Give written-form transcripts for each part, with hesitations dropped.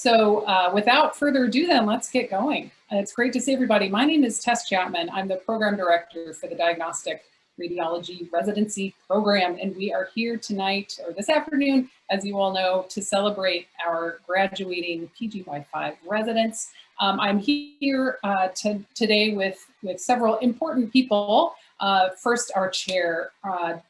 So without further ado then, let's get going. It's great to see everybody. My name is Tess Chapman. I'm the program director for the Diagnostic Radiology Residency Program, and we are here tonight, or this afternoon, as you all know, to celebrate our graduating PGY5 residents. I'm here today with several important people. First, our chair,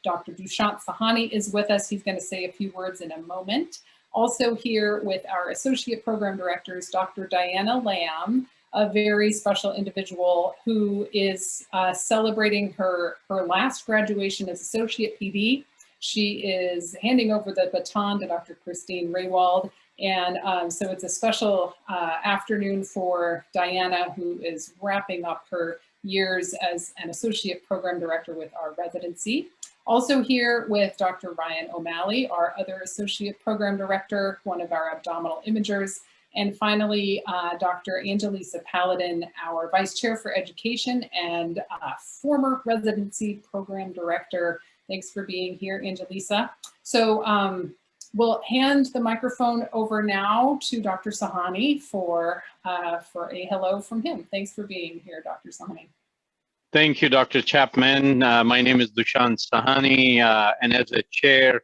Dr. Dushyant Sahani, is with us. He's going to say a few words in a moment. Also here with our associate program directors, Dr. Diana Lamb, a very special individual who is celebrating her last graduation as associate PD. She is handing over the baton to Dr. Christine Raywald. And so it's a special afternoon for Diana, who is wrapping up her years as an associate program director with our residency. Also here with Dr. Ryan O'Malley, our other associate program director, one of our abdominal imagers. And finally, Dr. Angelisa Paladin, our vice chair for education and former residency program director. Thanks for being here, Angelisa. So we'll hand the microphone over now to Dr. Sahani for a hello from him. Thanks for being here, Dr. Sahani. Thank you, Dr. Chapman. My name is Dushyant Sahani, and as a chair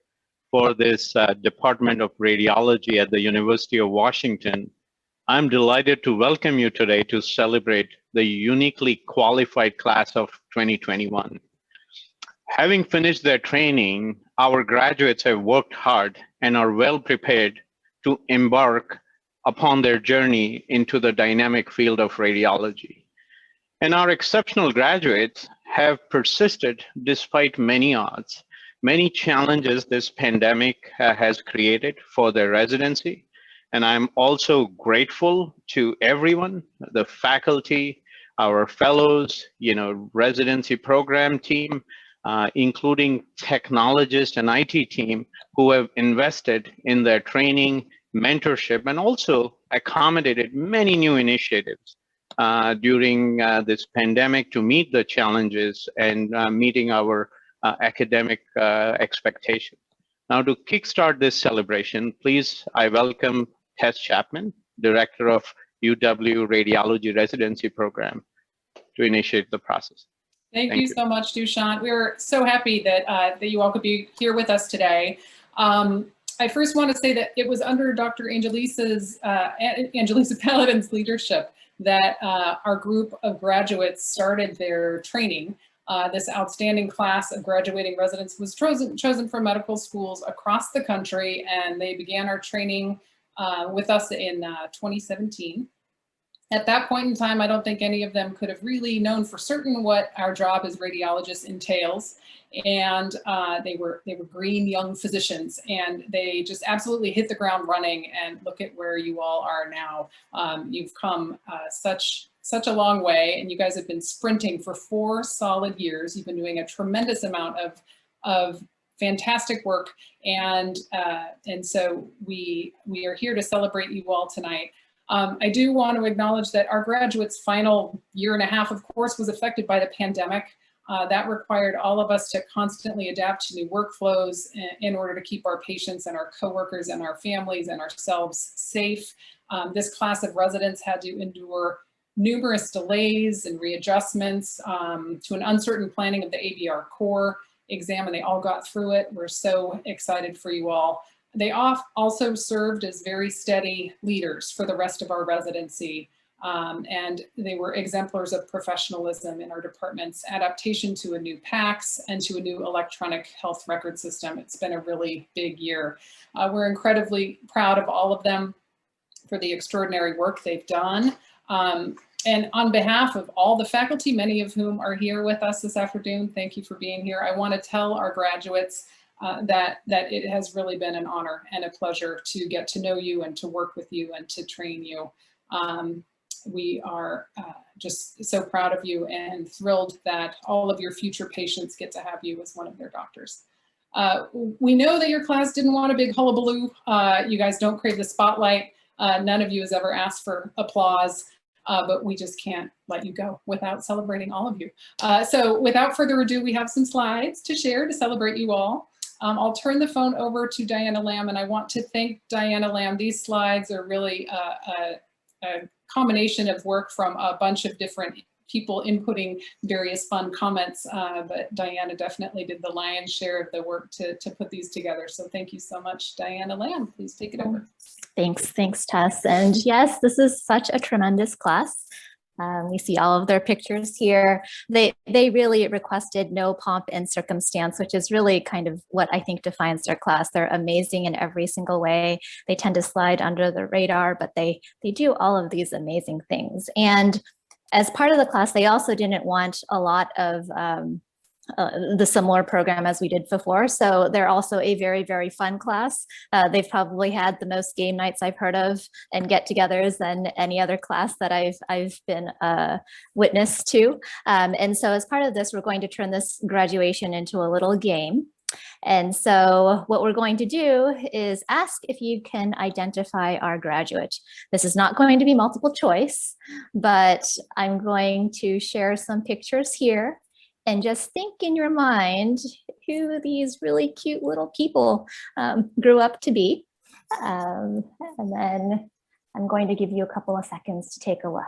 for this Department of Radiology at the University of Washington, I'm delighted to welcome you today to celebrate the uniquely qualified class of 2021. Having finished their training, our graduates have worked hard and are well prepared to embark upon their journey into the dynamic field of radiology. And our exceptional graduates have persisted despite many odds, many challenges this pandemic has created for their residency. And I'm also grateful to everyone, the faculty, our fellows, residency program team, including technologists and IT team who have invested in their training, mentorship, and also accommodated many new initiatives during this pandemic to meet the challenges and meeting our academic expectations. Now, to kickstart this celebration, please, I welcome Tess Chapman, Director of UW Radiology Residency Program, to initiate the process. Thank you so much, Dushyant. We're so happy that you all could be here with us today. I first want to say that it was under Dr. Angelisa Paladin's leadership that our group of graduates started their training. This outstanding class of graduating residents was chosen from medical schools across the country, and they began our training with us in 2017. At that point in time, I don't think any of them could have really known for certain what our job as radiologists entails. And they were green young physicians, and they just absolutely hit the ground running. And look at where you all are now. You've come such a long way, and you guys have been sprinting for 4 solid years. You've been doing a tremendous amount of fantastic work, and so we are here to celebrate you all tonight. I do want to acknowledge that our graduates' final year and a half, of course, was affected by the pandemic. That required all of us to constantly adapt to new workflows in order to keep our patients and our coworkers and our families and ourselves safe. This class of residents had to endure numerous delays and readjustments to an uncertain planning of the ABR core exam, and they all got through it. We're so excited for you all. They also served as very steady leaders for the rest of our residency. And they were exemplars of professionalism in our department's adaptation to a new PACS and to a new electronic health record system. It's been a really big year. We're incredibly proud of all of them for the extraordinary work they've done. And on behalf of all the faculty, many of whom are here with us this afternoon, thank you for being here. I want to tell our graduates that it has really been an honor and a pleasure to get to know you and to work with you and to train you. We are just so proud of you and thrilled that all of your future patients get to have you as one of their doctors. We know that your class didn't want a big hullabaloo. You guys don't crave the spotlight. None of you has ever asked for applause, but we just can't let you go without celebrating all of you. So without further ado, we have some slides to share to celebrate you all. I'll turn the phone over to Diana Lamb, and I want to thank Diana Lamb. These slides are really a combination of work from a bunch of different people inputting various fun comments, but Diana definitely did the lion's share of the work to put these together. So thank you so much, Diana Lamb. Please take it over. Thanks, Tess. And yes, this is such a tremendous class. We see all of their pictures here. They really requested no pomp and circumstance, which is really kind of what I think defines their class. They're amazing in every single way. They tend to slide under the radar, but they do all of these amazing things. And as part of the class, they also didn't want a lot of the similar program as we did before. So they're also a very, very fun class. They've probably had the most game nights I've heard of and get-togethers than any other class that I've been witness to. And so as part of this, we're going to turn this graduation into a little game. And so what we're going to do is ask if you can identify our graduate. This is not going to be multiple choice, but I'm going to share some pictures here and just think in your mind who these really cute little people grew up to be. And then I'm going to give you a couple of seconds to take a look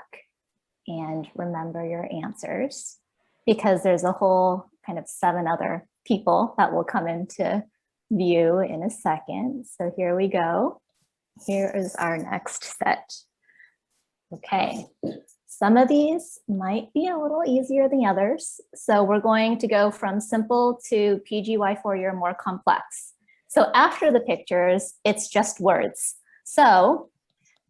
and remember your answers, because there's a whole kind of 7 other people that will come into view in a second. So here we go. Here is our next set. Okay, some of these might be a little easier than others. So we're going to go from simple to PGY4 or more complex. So after the pictures, it's just words. So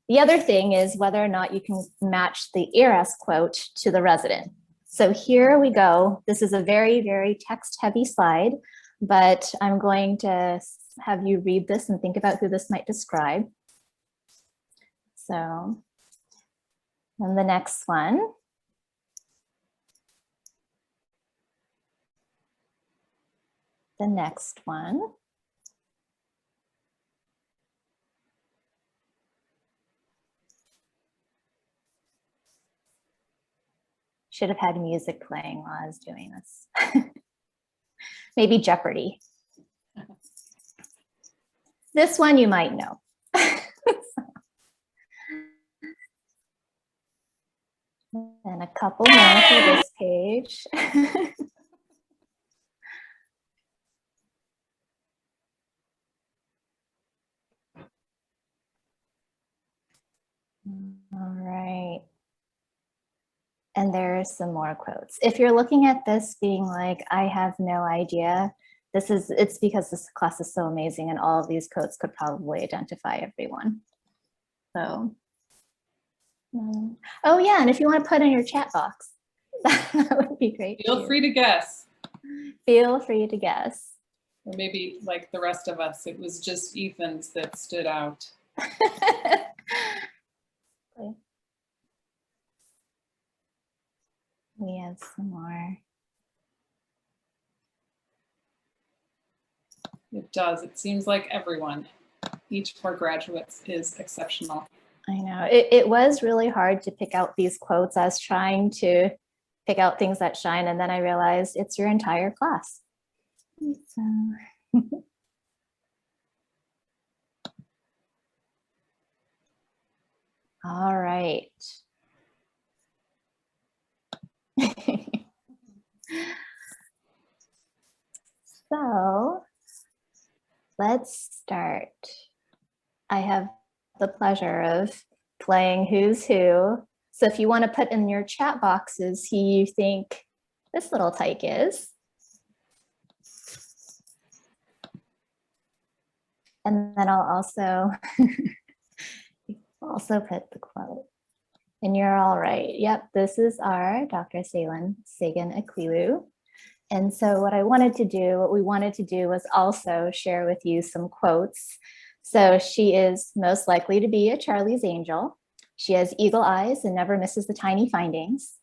the other thing is whether or not you can match the ERAS quote to the resident. So here we go. This is a very, very text-heavy slide, but I'm going to have you read this and think about who this might describe. So, and the next one. The next one. Should have had music playing while I was doing this. Maybe Jeopardy. This one you might know. And a couple more for this page. All right. And there's some more quotes. If you're looking at this being like, I have no idea, it's because this class is so amazing and all of these quotes could probably identify everyone. So, oh yeah, and if you want to put in your chat box, that would be great. Feel free to guess. Feel free to guess. Or maybe like the rest of us, it was just Ethan's that stood out. We have some more. It does. It seems like everyone, each of our graduates is exceptional. I know. It was really hard to pick out these quotes. I was trying to pick out things that shine, and then I realized it's your entire class. So. All right. So let's start. I have the pleasure of playing Who's Who. So if you want to put in your chat boxes who you think this little tyke is. And then I'll also put the quote. And you're all right. Yep, this is our Dr. Sagan Akwilu. And so what we wanted to do was also share with you some quotes. So she is most likely to be a Charlie's Angel. She has eagle eyes and never misses the tiny findings.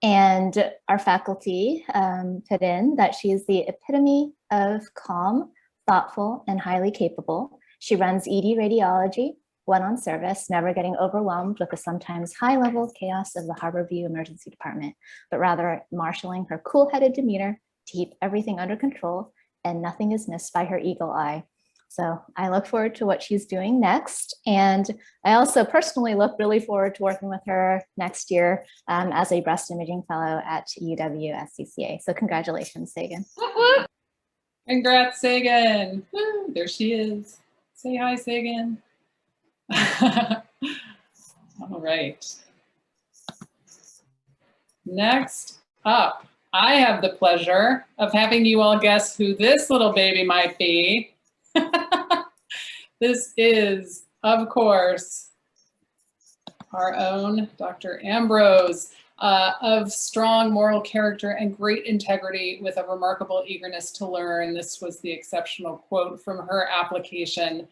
And our faculty put in that she is the epitome of calm, thoughtful, and highly capable. She runs ED Radiology, went on service, never getting overwhelmed with the sometimes high-level chaos of the Harborview Emergency Department, but rather marshaling her cool-headed demeanor to keep everything under control and nothing is missed by her eagle eye. So I look forward to what she's doing next. And I also personally look really forward to working with her next year as a breast imaging fellow at UW-SCCA. So congratulations, Sagan. Congrats, Sagan. Woo, there she is. Say hi, Sagan. All right. Next up, I have the pleasure of having you all guess who this little baby might be. This is, of course, our own Dr. Ambrose, of strong moral character and great integrity with a remarkable eagerness to learn. This was the exceptional quote from her application.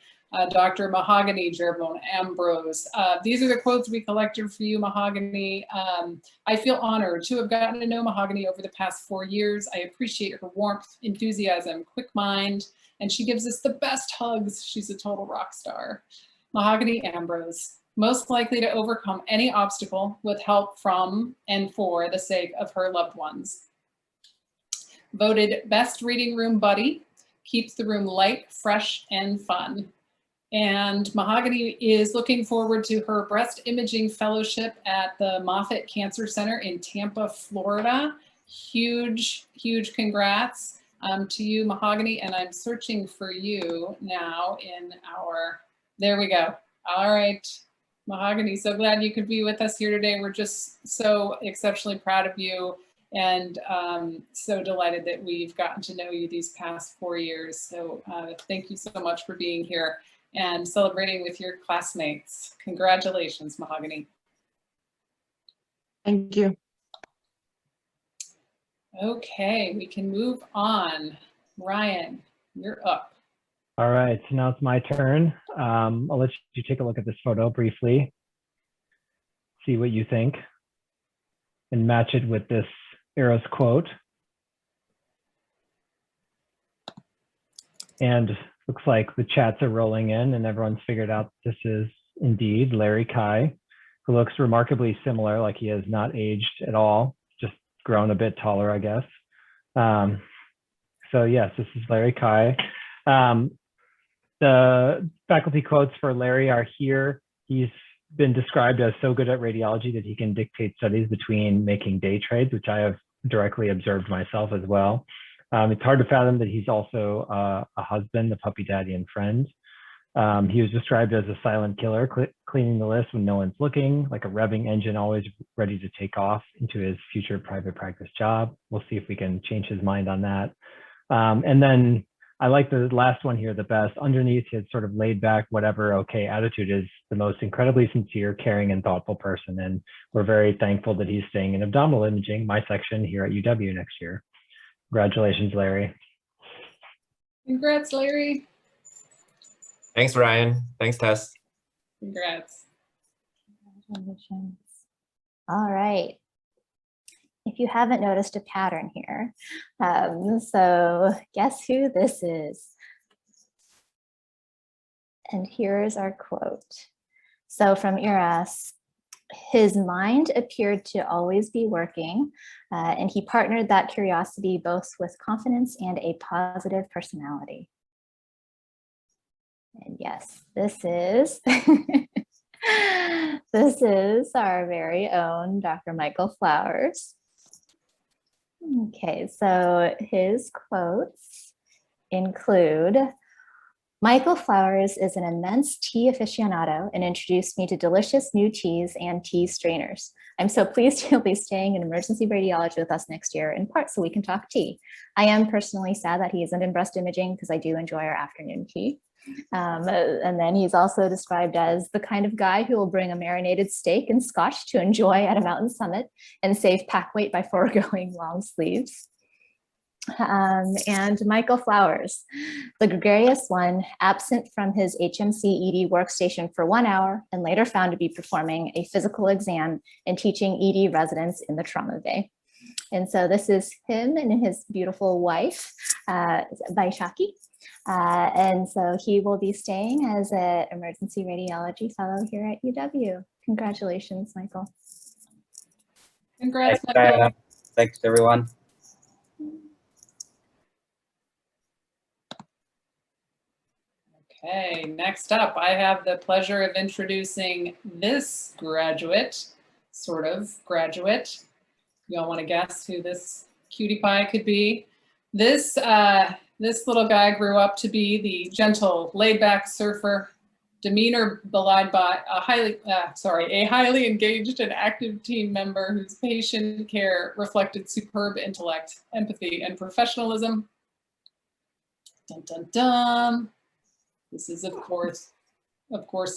Dr. Mahogany Jeroboam Ambrose. These are the quotes we collected for you, Mahogany. I feel honored to have gotten to know Mahogany over the past 4 years. I appreciate her warmth, enthusiasm, quick mind, and she gives us the best hugs. She's a total rock star. Mahogany Ambrose, most likely to overcome any obstacle with help from and for the sake of her loved ones. Voted best reading room buddy, keeps the room light, fresh, and fun. And Mahogany is looking forward to her breast imaging fellowship at the Moffitt Cancer Center in Tampa, Florida. Huge, huge congrats to you, Mahogany. And I'm searching for you now in our, there we go. All right, Mahogany, so glad you could be with us here today. We're just so exceptionally proud of you and so delighted that we've gotten to know you these past 4 years. So thank you so much for being here and celebrating with your classmates. Congratulations, Mahogany. Thank you. Okay, we can move on. Ryan, you're up. All right, so now it's my turn. I'll let you take a look at this photo briefly, see what you think, and match it with this Eros quote. And looks like the chats are rolling in and everyone's figured out this is indeed Larry Kai, who looks remarkably similar, like he has not aged at all, just grown a bit taller, I guess. So yes, this is Larry Kai. The faculty quotes for Larry are here. He's been described as so good at radiology that he can dictate studies between making day trades, which I have directly observed myself as well. It's hard to fathom that he's also a husband, a puppy daddy, and friend. He was described as a silent killer, cleaning the list when no one's looking, like a revving engine always ready to take off into his future private practice job. We'll see if we can change his mind on that. And then I like the last one here the best. Underneath his sort of laid back, whatever, okay attitude is the most incredibly sincere, caring, and thoughtful person. And we're very thankful that he's staying in abdominal imaging, my section here at UW next year. Congratulations, Larry. Congrats, Larry. Thanks, Ryan. Thanks, Tess. Congrats. Congratulations. All right. If you haven't noticed a pattern here, so guess who this is? And here's our quote. So from Eros, his mind appeared to always be working, and he partnered that curiosity both with confidence and a positive personality. And yes, this is this is our very own Dr. Michael Flowers. Okay, so his quotes include, Michael Flowers is an immense tea aficionado and introduced me to delicious new teas and tea strainers. I'm so pleased he'll be staying in emergency radiology with us next year, in part so we can talk tea. I am personally sad that he isn't in breast imaging because I do enjoy our afternoon tea. And then he's also described as the kind of guy who will bring a marinated steak and scotch to enjoy at a mountain summit and save pack weight by foregoing long sleeves. And Michael Flowers, the gregarious one, absent from his HMC ED workstation for 1 hour and later found to be performing a physical exam and teaching ED residents in the trauma bay. And so this is him and his beautiful wife, Vaishaki. And so he will be staying as an emergency radiology fellow here at UW. Congratulations, Michael. Congrats, Thanks, Michael. Thanks, everyone. Okay, next up, I have the pleasure of introducing this graduate, sort of graduate. Y'all want to guess who this cutie pie could be? This little guy grew up to be the gentle, laid-back surfer, demeanor belied by a highly engaged and active team member whose patient care reflected superb intellect, empathy, and professionalism. Dun, dun, dun. This is, of course,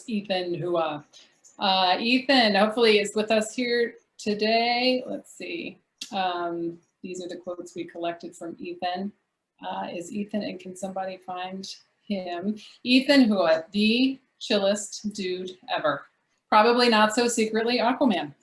Ethan, who, Ethan hopefully is with us here today. Let's see. These are the quotes we collected from Ethan. Is Ethan, and can somebody find him? Ethan, who the chillest dude ever. Probably not so secretly Aquaman.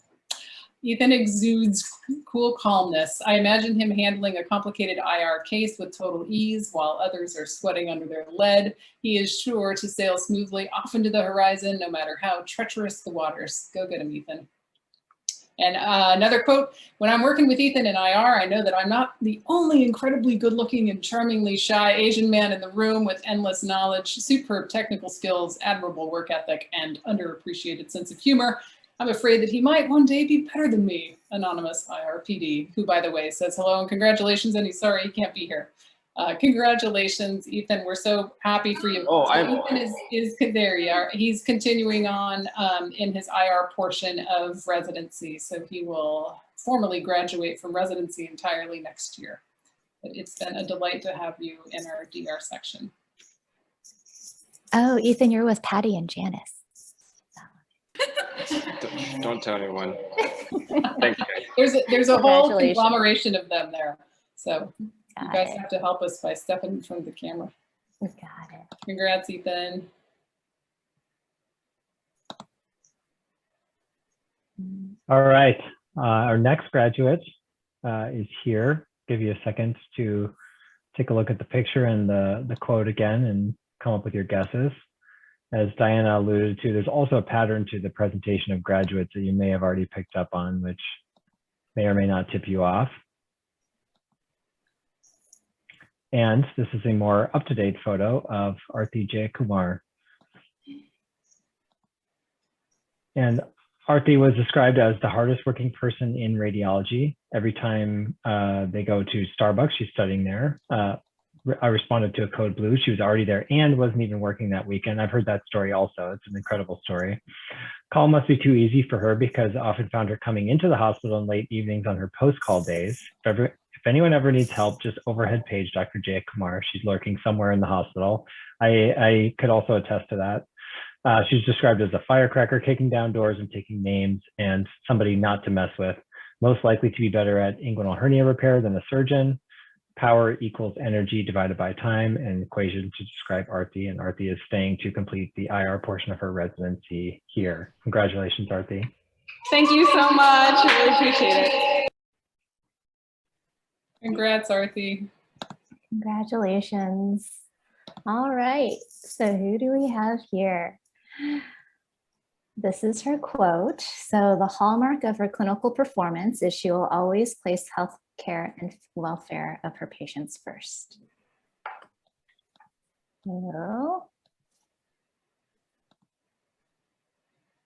Ethan exudes cool calmness. I imagine him handling a complicated IR case with total ease while others are sweating under their lead. He is sure to sail smoothly off into the horizon, no matter how treacherous the waters. Go get him, Ethan. And another quote, when I'm working with Ethan in IR, I know that I'm not the only incredibly good looking and charmingly shy Asian man in the room with endless knowledge, superb technical skills, admirable work ethic, and underappreciated sense of humor. I'm afraid that he might one day be better than me. Anonymous IRPD, who, by the way, says hello and congratulations, and he's sorry he can't be here. Congratulations, Ethan. We're so happy for you. Oh, Ethan is there you are. He's continuing on in his IR portion of residency. So he will formally graduate from residency entirely next year. But it's been a delight to have you in our DR section. Oh, Ethan, you're with Patty and Janice. Don't tell anyone. Thank you. There's a whole conglomeration of them there. So you guys have to help us by stepping in front of the camera. Got it. Congrats, Ethan. All right, our next graduate is here. Give you a second to take a look at the picture and the quote again and come up with your guesses. As Diana alluded to, there's also a pattern to the presentation of graduates that you may have already picked up on, which may or may not tip you off. And this is a more up-to-date photo of Arti J. Kumar. And Arti was described as the hardest working person in radiology. Every time they go to Starbucks, she's studying there. I responded to a code blue. She was already there and wasn't even working that weekend. I've heard that story also. It's an incredible story. Call must be too easy for her because I often found her coming into the hospital in late evenings on her post-call days. If anyone ever needs help, just overhead page Dr. J. Kumar. She's lurking somewhere in the hospital. I could also attest to that. She's described as a firecracker, kicking down doors and taking names, and somebody not to mess with. Most likely to be better at inguinal hernia repair than a surgeon. Power equals energy divided by time, an equation to describe Arti, and Arti is staying to complete the IR portion of her residency here. Congratulations, Arti. Thank you so much. I really appreciate it. Congrats, Arti. Congratulations. All right, so who do we have here? This is her quote. So the hallmark of her clinical performance is she will always place health care and welfare of her patients first. So,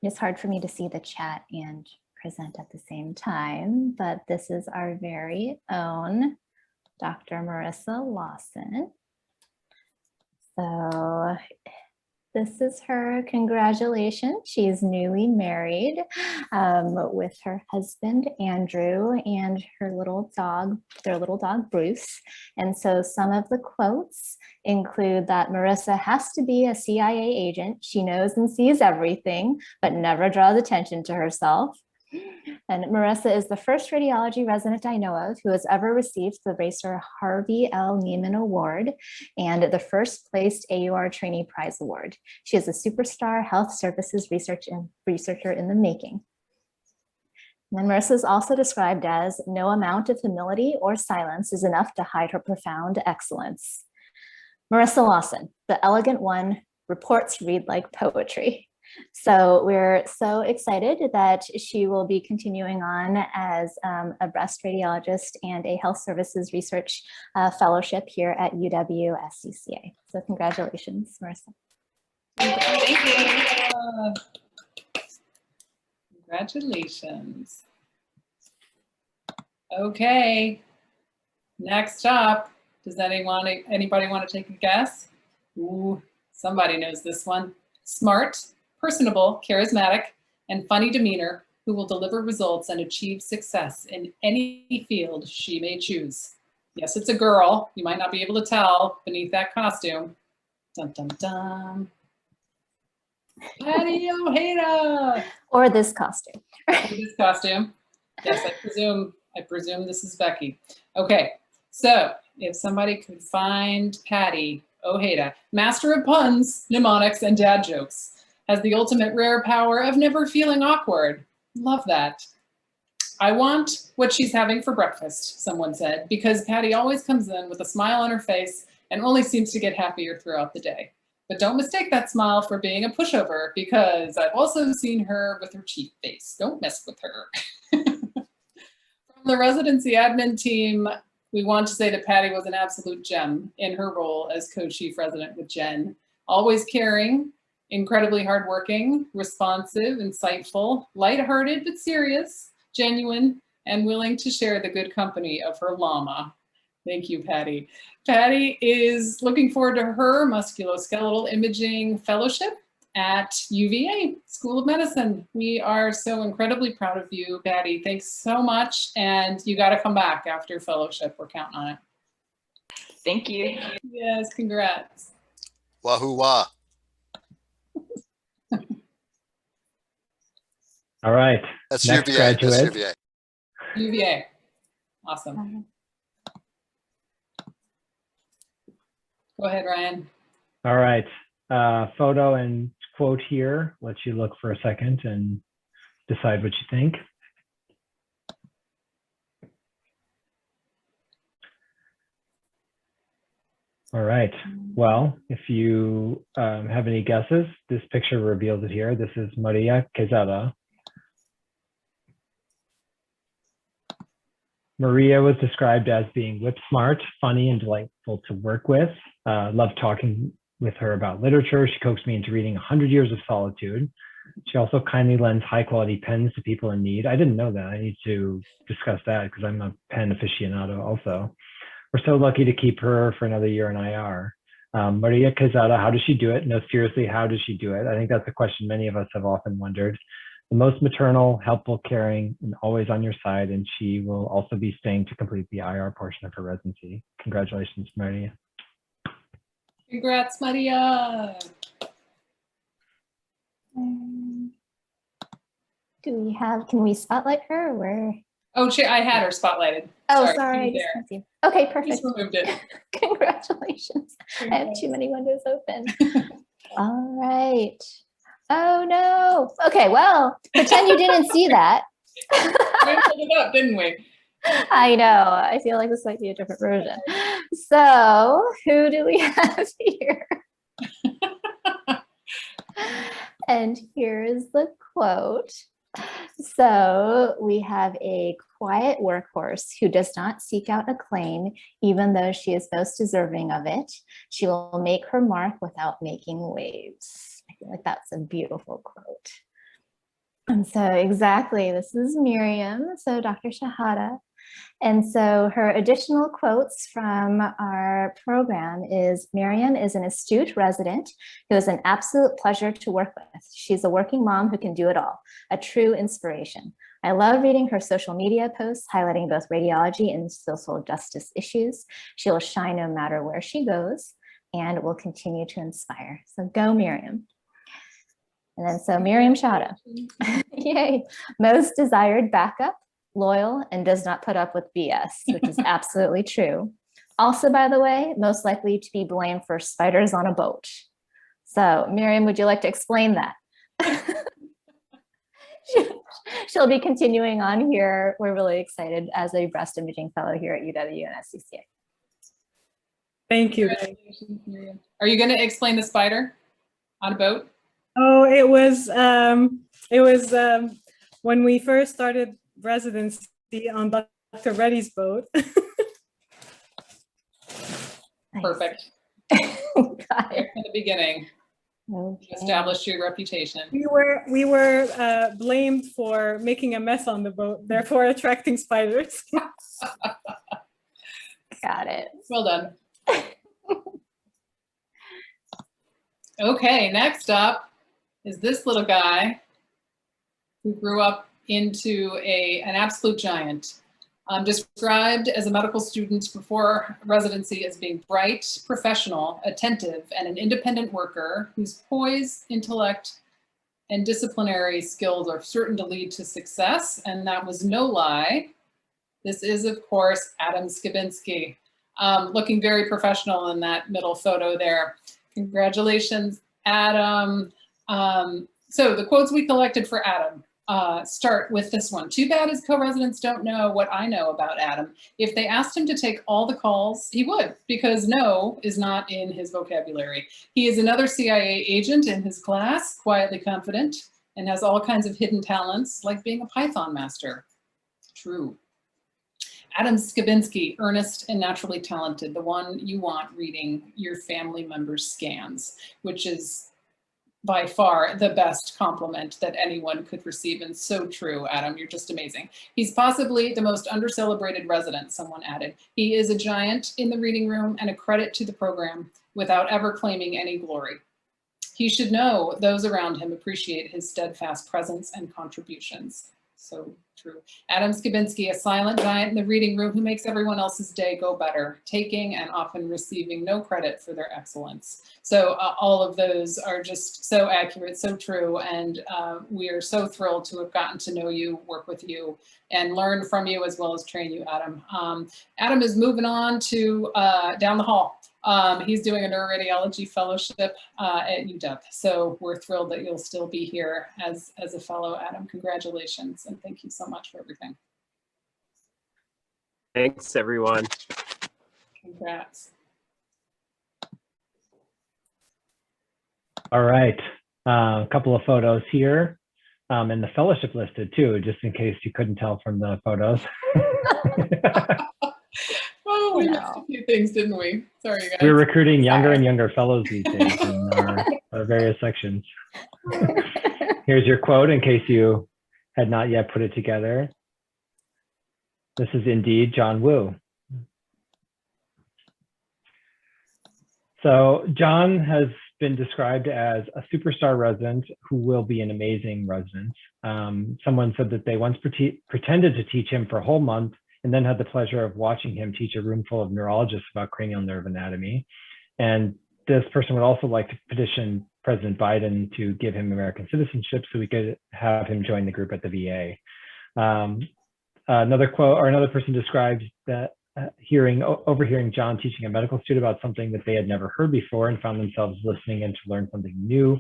it's hard for me to see the chat and present at the same time, but this is our very own Dr. Marissa Lawson. So this is her. Congratulations. She's newly married with her husband, Andrew, and her little dog, their little dog, Bruce. And so some of the quotes include that Marissa has to be a CIA agent. She knows and sees everything, but never draws attention to herself. And Marissa is the first radiology resident I know of who has ever received the Racer Harvey L. Neiman Award and the first placed AUR Trainee Prize Award. She is a superstar health services researcher in the making. And then Marissa is also described as no amount of humility or silence is enough to hide her profound excellence. Marissa Lawson, the elegant one, reports read like poetry. So we're so excited that she will be continuing on as a breast radiologist and a health services research fellowship here at UW-SCCA. So congratulations, Marissa. Thank you. Congratulations. Okay, next up, does anybody want to take a guess? Ooh, somebody knows this one. Smart, personable, charismatic, and funny demeanor who will deliver results and achieve success in any field she may choose. Yes, it's a girl. You might not be able to tell beneath that costume. Dum, dum, dum. Patty Ojeda. Or this costume. This costume. Yes, I presume this is Becky. Okay, so if somebody could find Patty Ojeda, master of puns, mnemonics, and dad jokes, has the ultimate rare power of never feeling awkward. Love that. I want what she's having for breakfast, someone said, because Patty always comes in with a smile on her face and only seems to get happier throughout the day. But don't mistake that smile for being a pushover, because I've also seen her with her cheap face. Don't mess with her. From the residency admin team, we want to say that Patty was an absolute gem in her role as co-chief resident with Jen. Always caring, incredibly hardworking, responsive, insightful, lighthearted but serious, genuine, and willing to share the good company of her llama. Thank you, Patty. Patty is looking forward to her musculoskeletal imaging fellowship at UVA School of Medicine. We are so incredibly proud of you, Patty. Thanks so much. And you got to come back after fellowship. We're counting on it. Thank you. Yes, congrats. Wahoo wah. All right. That's Next UVA. graduate. That's UVA. UVA. Awesome. Go ahead, Ryan. All right. Photo and quote here. Let you look for a second and decide what you think. All right. Well, if you have any guesses, this picture reveals it here. This is Maria Quezada. Maria was described as being whip smart, funny, and delightful to work with. Loved talking with her about literature. She coaxed me into reading 100 Years of Solitude. She also kindly lends high quality pens to people in need. I didn't know that. I need to discuss that because I'm a pen aficionado also. We're so lucky to keep her for another year in IR. Maria Quezada, how does she do it? No, seriously, how does she do it? I think that's a question many of us have often wondered. The most maternal, helpful, caring, and always on your side, and she will also be staying to complete the IR portion of her residency. Congratulations, Maria. Congrats, Maria. Do we have, can we spotlight her or where? Oh, I had her spotlighted. Oh, Sorry. sorry. I see. Okay, Just perfect. removed it. Congratulations. I have too many windows open. All right. Oh, no. Okay, well, pretend you didn't see that. We pulled it up, didn't we? I know. I feel like this might be a different version. So, who do we have here? And here's the quote. So, we have a quiet workhorse who does not seek out acclaim, even though she is most deserving of it. She will make her mark without making waves. I feel like that's a beautiful quote. And so exactly, this is Miriam, so Dr. Shahada. And so her additional quotes from our program is, Miriam is an astute resident who is an absolute pleasure to work with. She's a working mom who can do it all, a true inspiration. I love reading her social media posts, highlighting both radiology and social justice issues. She will shine no matter where she goes and will continue to inspire. So go, Miriam. And then so Miriam Shahada. Yay. Most desired backup, loyal, and does not put up with BS, which is absolutely true. Also, by the way, most likely to be blamed for spiders on a boat. So Miriam, would you like to explain that? She'll be continuing on here. We're really excited as a breast imaging fellow here at UW and SCCA. Thank you. Are you going to explain the spider on a boat? Oh, it was when we first started residency on Dr. Reddy's boat. Perfect. Got Right from the beginning. Okay. Establish your reputation. We were blamed for making a mess on the boat, therefore attracting spiders. Got it. Well done. Okay, next up is this little guy who grew up into an absolute giant. Described as a medical student before residency as being bright, professional, attentive, and an independent worker whose poise, intellect, and disciplinary skills are certain to lead to success. And that was no lie. This is, of course, Adam Skibinski, looking very professional in that middle photo there. Congratulations, Adam. So the quotes we collected for Adam start with this one. Too bad his co-residents don't know what I know about Adam. If they asked him to take all the calls, he would, because no is not in his vocabulary. He is another CIA agent in his class, quietly confident, and has all kinds of hidden talents, like being a Python master. True. Adam Skibinski, earnest and naturally talented, the one you want reading your family members' scans, which is by far the best compliment that anyone could receive. And so true, Adam, you're just amazing. He's possibly the most under-celebrated resident, someone added. He is a giant in the reading room and a credit to the program without ever claiming any glory. He should know those around him appreciate his steadfast presence and contributions. So true. Adam Skibinski, a silent giant in the reading room who makes everyone else's day go better, taking and often receiving no credit for their excellence. So all of those are just so accurate, so true. And we are so thrilled to have gotten to know you, work with you, and learn from you as well as train you, Adam. Adam is moving on to down the hall. He's doing a neuroradiology fellowship at UW. So we're thrilled that you'll still be here as a fellow, Adam. Congratulations, and thank you so much for everything. Thanks, everyone. Congrats. All right, a couple of photos here, and the fellowship listed too, just in case you couldn't tell from the photos. Oh, we missed a few things, didn't we? Sorry, guys. We're recruiting younger and younger fellows these days in our various sections. Here's your quote in case you had not yet put it together. This is indeed John Woo. So John has been described as a superstar resident who will be an amazing resident. Someone said that they once pretended to teach him for a whole month and then had the pleasure of watching him teach a room full of neurologists about cranial nerve anatomy. And this person would also like to petition President Biden to give him American citizenship so we could have him join the group at the VA. Another quote, or another person described that overhearing John teaching a medical student about something that they had never heard before and found themselves listening in to learn something new.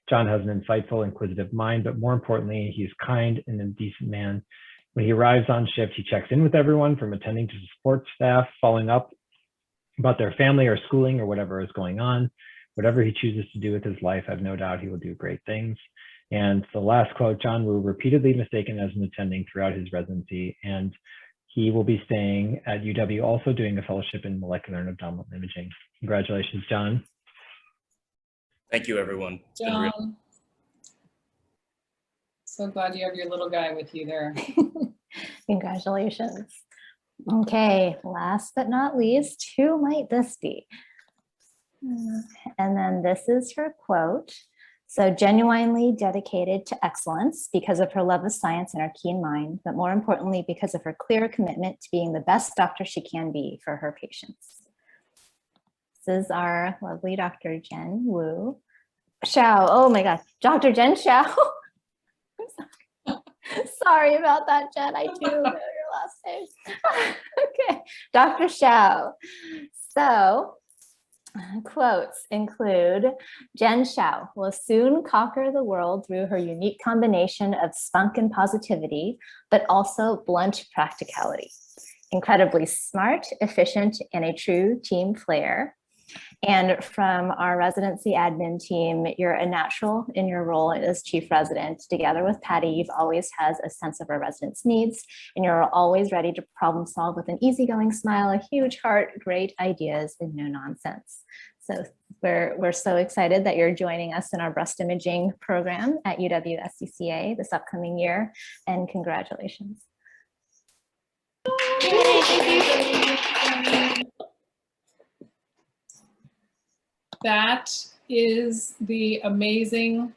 John has an insightful, inquisitive mind, but more importantly, he's kind and a decent man. When he arrives on shift, he checks in with everyone from attending to support staff, following up about their family or schooling or whatever is going on. Whatever he chooses to do with his life, I have no doubt he will do great things. And the last quote, John Woo repeatedly mistaken as an attending throughout his residency, and he will be staying at UW, also doing a fellowship in molecular and abdominal imaging. Congratulations, John. Thank you, everyone. It's been real. So glad you have your little guy with you there. Congratulations. Okay, last but not least, who might this be? And then this is her quote. So genuinely dedicated to excellence because of her love of science and her keen mind, but more importantly, because of her clear commitment to being the best doctor she can be for her patients. This is our lovely Dr. Jen Woo. Xiao, oh my God, Dr. Jen Xiao. Sorry about that, Jen. I do know your last name. Okay, Dr. Xiao. So, quotes include, Jen Xiao will soon conquer the world through her unique combination of spunk and positivity, but also blunt practicality. Incredibly smart, efficient, and a true team player. And from our residency admin team, you're a natural in your role as chief resident. Together with Patty, you've always has a sense of our residents' needs, and you're always ready to problem solve with an easygoing smile, a huge heart, great ideas, and no nonsense. So We're so excited that you're joining us in our breast imaging program at UW-SCCA this upcoming year, and congratulations. That is the amazing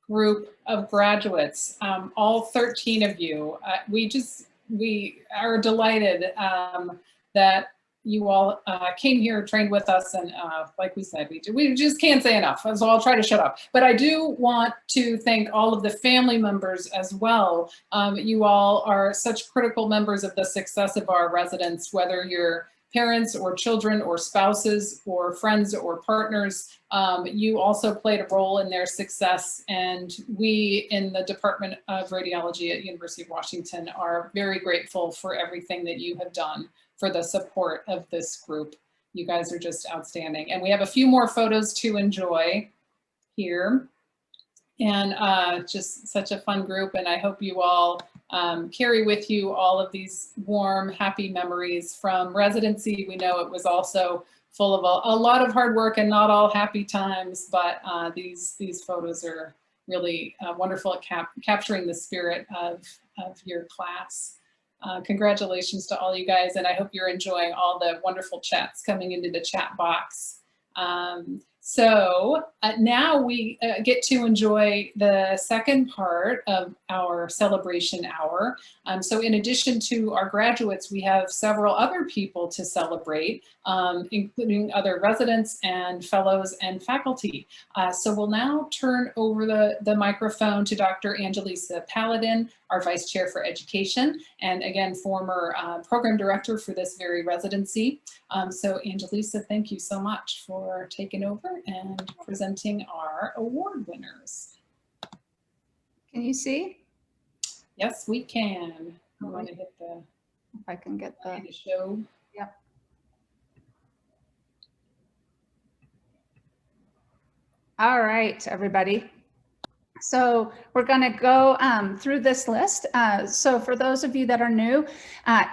group of graduates, all 13 of you. We are delighted that you all came here, trained with us, and like we said, we just can't say enough, so I'll try to shut up. But I do want to thank all of the family members as well. You all are such critical members of the success of our residents, whether you're parents or children or spouses or friends or partners. You also played a role in their success, and we in the Department of Radiology at University of Washington are very grateful for everything that you have done for the support of this group. You guys are just outstanding. And we have a few more photos to enjoy here. And just such a fun group, and I hope you all carry with you all of these warm, happy memories from residency. We know it was also full of a lot of hard work and not all happy times, but these photos are really wonderful at capturing the spirit of your class. Congratulations to all you guys, and I hope you're enjoying all the wonderful chats coming into the chat box. So now we get to enjoy the second part of our celebration hour. So in addition to our graduates, we have several other people to celebrate, including other residents and fellows and faculty. So we'll now turn over the microphone to Dr. Angelisa Paladin, our Vice Chair for Education, and again, former Program Director for this very residency. So Angelisa, thank you so much for taking over and presenting our award winners. Can you see? Yes, we can. I want to hit the, if I can get the show. Yep. All right, everybody. So we're going to go through this list. So for those of you that are new,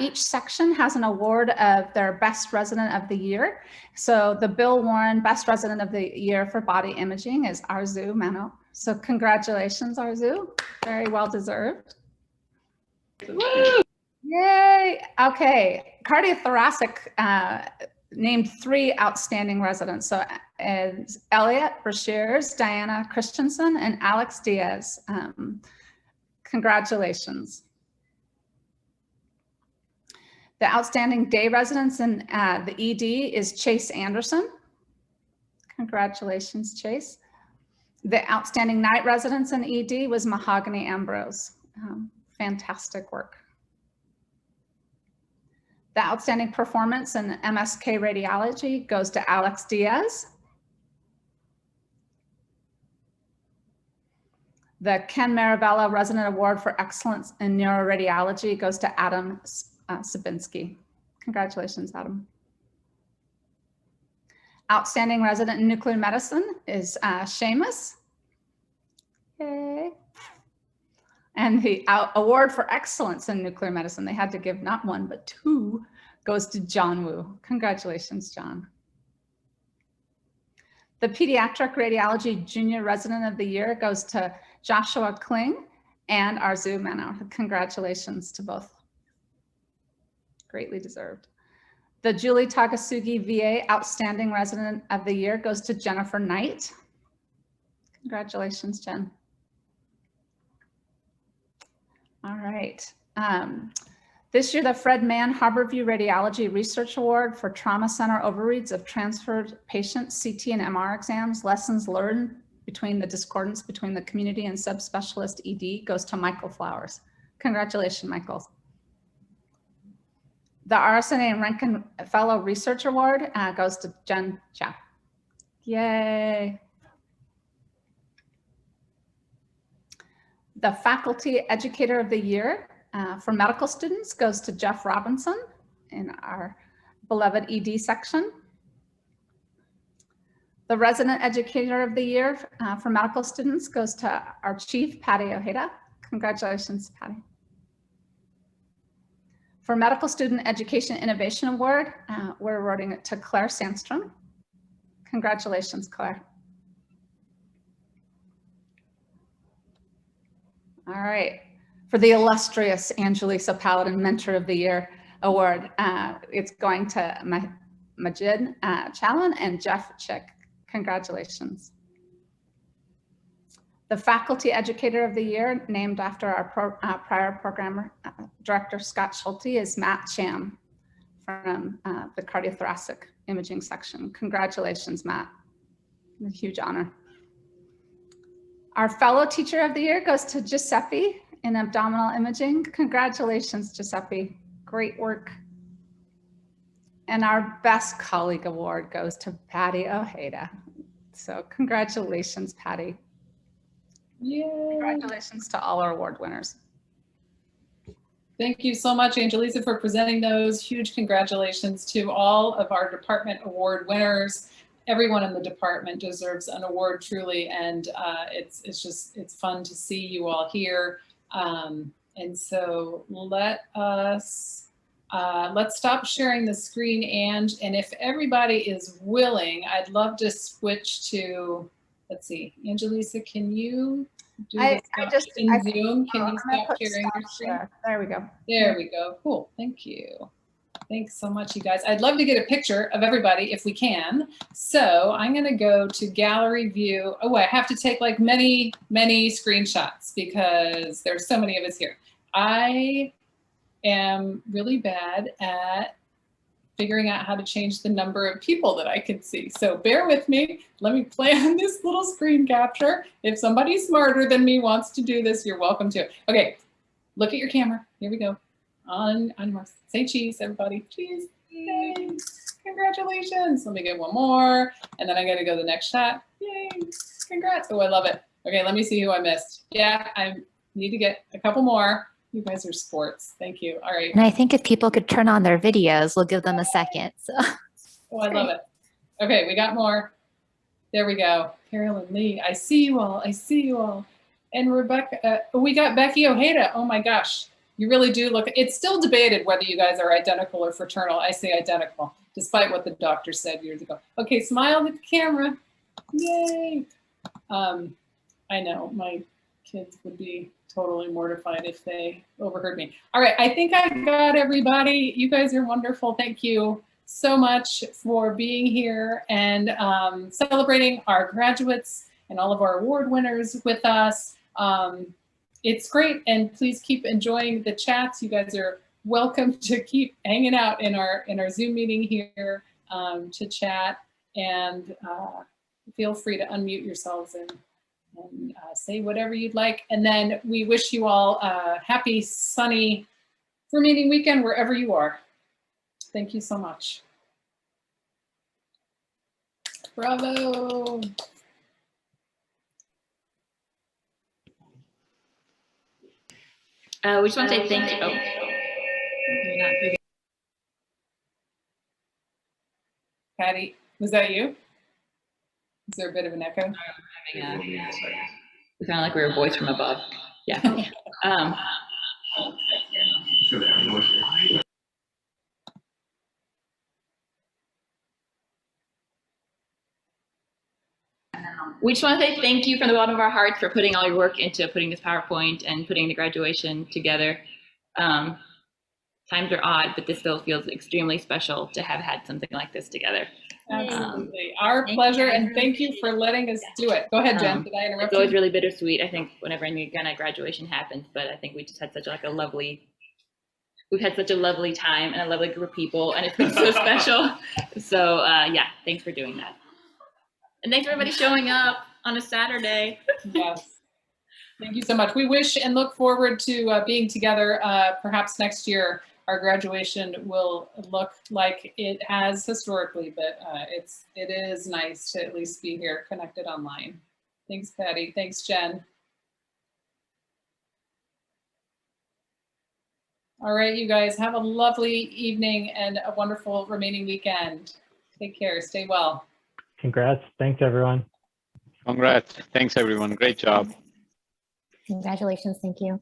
each section has an award of their Best Resident of the Year. So the Bill Warren Best Resident of the Year for Body Imaging is Arzu Mano. So congratulations, Arzu. Very well deserved. Woo! Yay! Okay, cardiothoracic named 3 outstanding residents. So is Elliot Brashears, Diana Christensen, and Alex Diaz. Congratulations. The outstanding day residents in the ED is Chase Anderson. Congratulations, Chase. The outstanding night residents in ED was Mahogany Ambrose. Fantastic work. The outstanding performance in MSK radiology goes to Alex Diaz. The Ken Marabella Resident Award for Excellence in Neuroradiology goes to Adam Sabinski. Congratulations, Adam. Outstanding Resident in Nuclear Medicine is Seamus. Yay. And the award for excellence in nuclear medicine, they had to give not 1, but 2, goes to John Wu. Congratulations, John. The Pediatric Radiology Junior Resident of the Year goes to Joshua Kling and Arzu Mano. Congratulations to both. Greatly deserved. The Julie Tagasugi VA Outstanding Resident of the Year goes to Jennifer Knight. Congratulations, Jen. All right. This year, the Fred Mann Harborview Radiology Research Award for Trauma Center Overreads of Transferred Patient CT and MR Exams, Lessons Learned between the Discordance between the Community and Subspecialist ED goes to Michael Flowers. Congratulations, Michael. The RSNA and Rankin Fellow Research Award goes to Jen Chap. Yay. The Faculty Educator of the Year for medical students goes to Jeff Robinson in our beloved ED section. The Resident Educator of the Year for medical students goes to our Chief, Patty Ojeda. Congratulations, Patty. For Medical Student Education Innovation Award, we're awarding it to Claire Sandstrom. Congratulations, Claire. All right. For the illustrious Angelisa Paladin Mentor of the Year Award, it's going to Majid Chalon and Jeff Chick. Congratulations. The Faculty Educator of the Year, named after our prior program director, Scott Schulte, is Matt Cham from the Cardiothoracic Imaging section. Congratulations, Matt. A huge honor. Our Fellow Teacher of the Year goes to Giuseppe in Abdominal Imaging. Congratulations, Giuseppe. Great work. And our Best Colleague Award goes to Patty Ojeda. So congratulations, Patty. Yay. Congratulations to all our award winners. Thank you so much, Angelisa, for presenting those. Huge congratulations to all of our department award winners. Everyone in the department deserves an award, truly, and it's fun to see you all here. And so let's stop sharing the screen, and if everybody is willing, I'd love to switch to, let's see, Angelisa, can you do this in Zoom? Can you stop sharing your screen? There we go. There we go. Cool. Thank you. Thanks so much, you guys. I'd love to get a picture of everybody if we can. So I'm going to go to gallery view. Oh, I have to take like many screenshots because there's so many of us here. I am really bad at figuring out how to change the number of people that I can see. So bear with me. Let me play on this little screen capture. If somebody smarter than me wants to do this, you're welcome to. Okay, look at your camera. Here we go. On yours. Say cheese, everybody. Cheese. Yay. Congratulations. Let me get one more. And then I got to go to the next shot. Yay. Congrats. Oh, I love it. Okay, let me see who I missed. Yeah, I need to get a couple more. You guys are sports. Thank you. All right. And I think if people could turn on their videos, we'll give them a second. So. Oh, I love it. Okay, we got more. There we go. Carolyn Lee. I see you all. I see you all. And Rebecca, we got Becky Ojeda. Oh my gosh. You really do look, it's still debated whether you guys are identical or fraternal. I say identical, despite what the doctor said years ago. Okay, smile at the camera. Yay. I know my kids would be totally mortified if they overheard me. All right, I think I got everybody. You guys are wonderful. Thank you so much for being here and celebrating our graduates and all of our award winners with us. It's great, and please keep enjoying the chats. You guys are welcome to keep hanging out in our Zoom meeting here to chat, and feel free to unmute yourselves and say whatever you'd like. And then we wish you all a happy, sunny remaining weekend wherever you are. Thank you so much. Bravo. We just want to say thank you. Oh, you're not moving. Patty, was that you? Is there a bit of an echo? We sound like we were a voice from above. Yeah. We just want to say thank you from the bottom of our hearts for putting all your work into putting this PowerPoint and putting the graduation together. Times are odd, but this still feels extremely special to have had something like this together. Absolutely. Our pleasure, and thank you for letting us do it. Go ahead, Jen. Did I interrupt you? It's always really bittersweet, I think, whenever any kind of graduation happens, but I think we just had such like a lovely, we've had such a lovely time and a lovely group of people, and it's been so special. So yeah, thanks for doing that. And thanks for everybody showing up on a Saturday. Yes. Thank you so much. We wish and look forward to being together perhaps next year. Our graduation will look like it has historically, but it is nice to at least be here connected online. Thanks, Patty. Thanks, Jen. All right, you guys, have a lovely evening and a wonderful remaining weekend. Take care. Stay well. Congrats. Thanks, everyone. Congrats. Thanks, everyone. Great job. Congratulations. Thank you.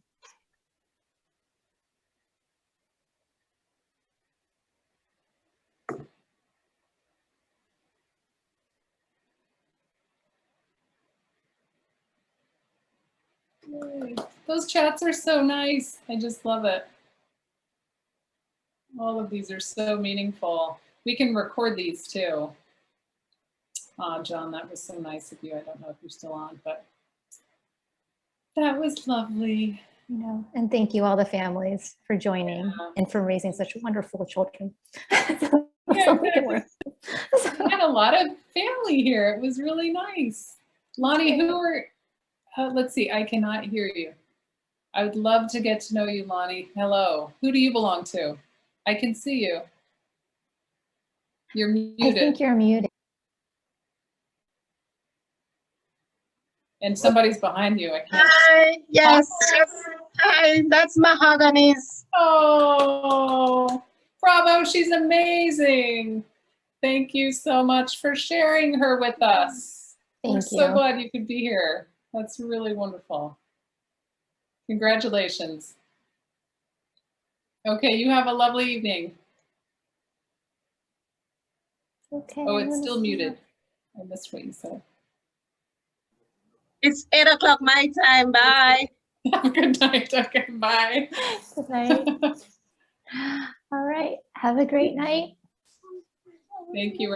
Yay. Those chats are so nice. I just love it. All of these are so meaningful. We can record these too. John, that was so nice of you. I don't know if you're still on, but that was lovely. You know, and thank you all the families for joining and for raising such wonderful children. So we can work. We had a lot of family here. It was really nice. Lonnie, who are, let's see, I cannot hear you. I would love to get to know you, Lonnie. Hello. Who do you belong to? I can see you. You're muted. I think you're muted. And somebody's behind you. I can't. Hi, yes. Hi, that's Mahogany's. Oh, bravo. She's amazing. Thank you so much for sharing her with us. We're so glad you could be here. That's really wonderful. Congratulations. Okay, you have a lovely evening. Okay. Oh, it's still muted. I missed what you said. It's 8 o'clock my time. Bye. Have a good night. Okay, bye. Good night. All right. Have a great night. Thank you.